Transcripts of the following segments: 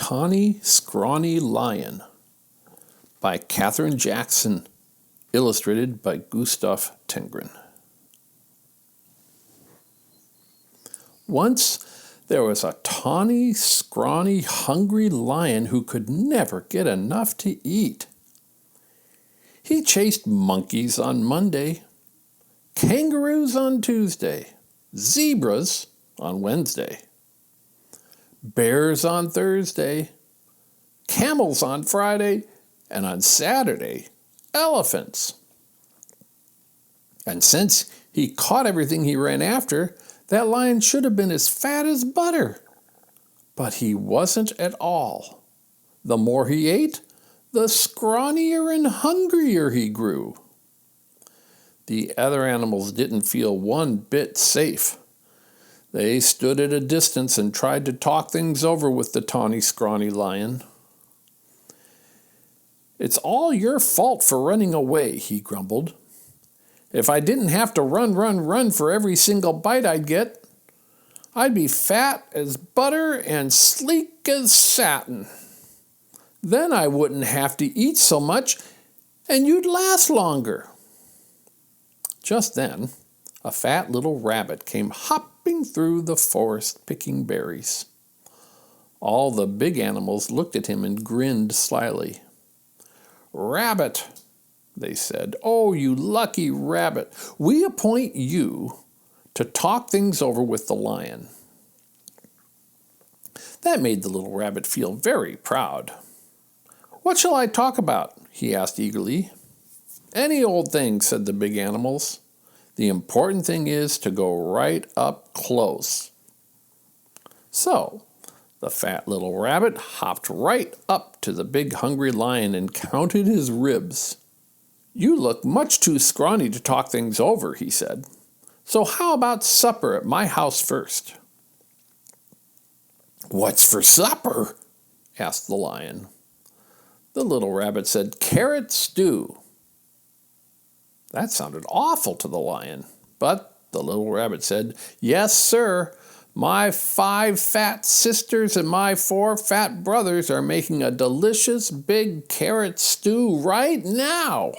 Tawny Scrawny Lion by Katherine Jackson, illustrated by Gustav Tengren. Once there was a tawny, scrawny, hungry lion who could never get enough to eat. He chased monkeys on Monday, kangaroos on Tuesday, zebras on Wednesday, bears on Thursday, camels on Friday, and on Saturday, elephants. And since he caught everything he ran after, that lion should have been as fat as butter. But he wasn't at all. The more he ate, the scrawnier and hungrier he grew. The other animals didn't feel one bit safe. They stood at a distance and tried to talk things over with the tawny, scrawny lion. "It's all your fault for running away," he grumbled. "If I didn't have to run for every single bite I'd get, I'd be fat as butter and sleek as satin. Then I wouldn't have to eat so much, and you'd last longer." Just then, a fat little rabbit came hopping through the forest picking berries. All the big animals looked at him and grinned slyly. "Rabbit," they said, "oh, you lucky rabbit, we appoint you to talk things over with the lion." That made the little rabbit feel very proud. "What shall I talk about?" he asked eagerly. "Any old thing," said the big animals. "The important thing is to go right up close." So the fat little rabbit hopped right up to the big hungry lion and counted his ribs. "You look much too scrawny to talk things over," he said. "So how about supper at my house first?" "What's for supper?" asked the lion. The little rabbit said, "Carrot stew." That sounded awful to the lion, but the little rabbit said, "Yes, sir. My 5 fat sisters and my 4 fat brothers are making a delicious big carrot stew right now."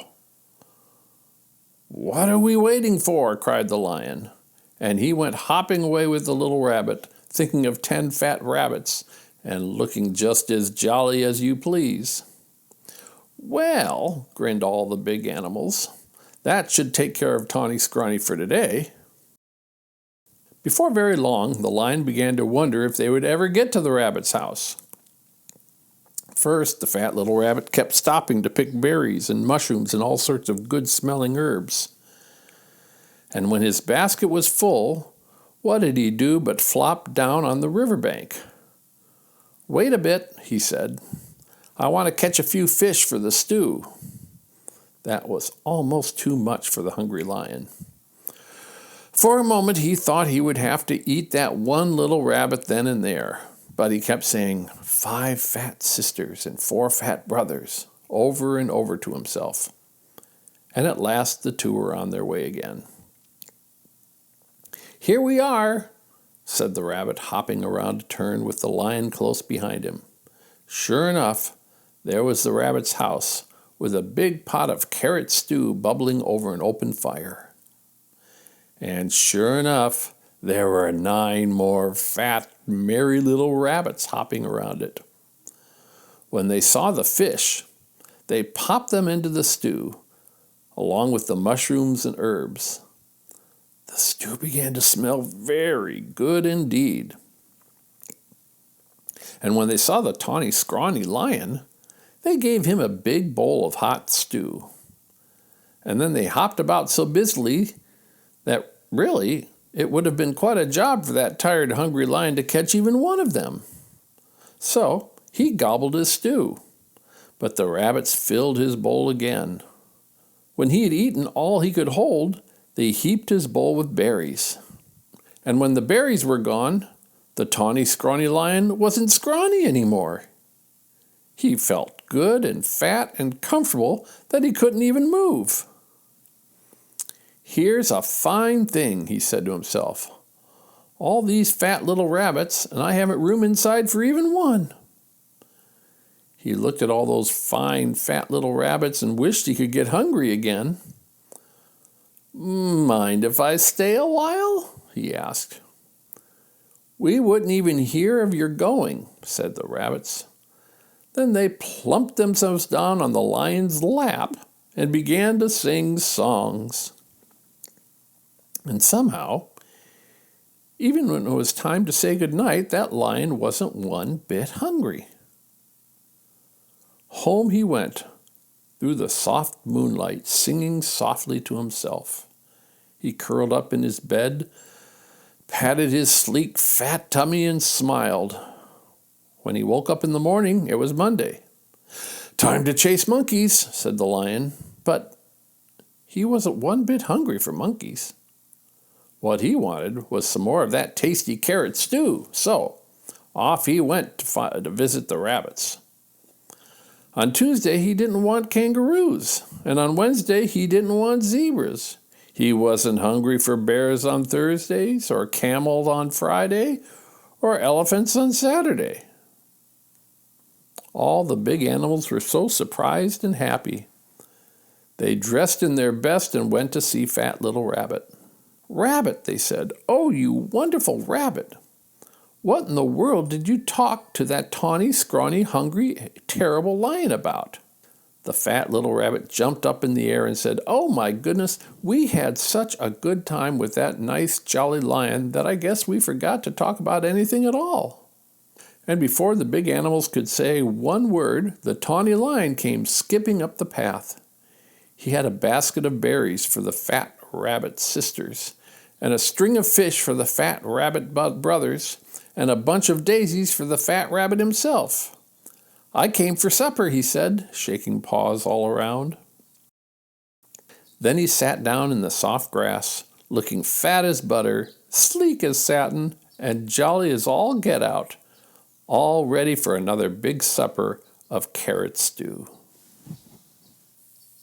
"What are we waiting for?" cried the lion, and he went hopping away with the little rabbit, thinking of 10 fat rabbits and looking just as jolly as you please. "Well," grinned all the big animals, "that should take care of Tawny Scrawny for today." Before very long, the lion began to wonder if they would ever get to the rabbit's house. First, the fat little rabbit kept stopping to pick berries and mushrooms and all sorts of good-smelling herbs. And when his basket was full, what did he do but flop down on the riverbank? "Wait a bit," he said. "I want to catch a few fish for the stew." That was almost too much for the hungry lion. For a moment he thought he would have to eat that one little rabbit then and there, but he kept saying 5 fat sisters and 4 fat brothers over and over to himself. And at last the 2 were on their way again. "Here we are," said the rabbit, hopping around a turn with the lion close behind him. Sure enough, there was the rabbit's house, with a big pot of carrot stew bubbling over an open fire. And sure enough, there were 9 more fat, merry little rabbits hopping around it. When they saw the fish, they popped them into the stew, along with the mushrooms and herbs. The stew began to smell very good indeed. And when they saw the tawny, scrawny lion, they gave him a big bowl of hot stew. And then they hopped about so busily that really it would have been quite a job for that tired, hungry lion to catch even one of them. So he gobbled his stew, but the rabbits filled his bowl again. When he had eaten all he could hold, they heaped his bowl with berries. And when the berries were gone, the tawny, scrawny lion wasn't scrawny anymore. He felt good and fat and comfortable that he couldn't even move. "Here's a fine thing," he said to himself. "All these fat little rabbits, and I haven't room inside for even one. He looked at all those fine, fat little rabbits and wished he could get hungry again. "Mind if I stay a while?" he asked. "We wouldn't even hear of your going," said the rabbits. Then they plumped themselves down on the lion's lap and began to sing songs. And somehow, even when it was time to say goodnight, that lion wasn't one bit hungry. Home he went through the soft moonlight, singing softly to himself. He curled up in his bed, patted his sleek, fat tummy, and smiled. When he woke up in the morning, it was Monday. "Time to chase monkeys," said the lion, but he wasn't one bit hungry for monkeys. What he wanted was some more of that tasty carrot stew, so off he went to visit the rabbits. On Tuesday, he didn't want kangaroos, and on Wednesday, he didn't want zebras. He wasn't hungry for bears on Thursdays, or camels on Friday, or elephants on Saturday. All the big animals were so surprised and happy. They dressed in their best and went to see Fat Little Rabbit. "Rabbit," they said, "oh, you wonderful rabbit. What in the world did you talk to that tawny, scrawny, hungry, terrible lion about?" The fat little rabbit jumped up in the air and said, "Oh my goodness, we had such a good time with that nice, jolly lion that I guess we forgot to talk about anything at all." And before the big animals could say one word, the tawny lion came skipping up the path. He had a basket of berries for the fat rabbit sisters, and a string of fish for the fat rabbit brothers, and a bunch of daisies for the fat rabbit himself. "I came for supper," he said, shaking paws all around. Then he sat down in the soft grass, looking fat as butter, sleek as satin, and jolly as all get out, all ready for another big supper of carrot stew.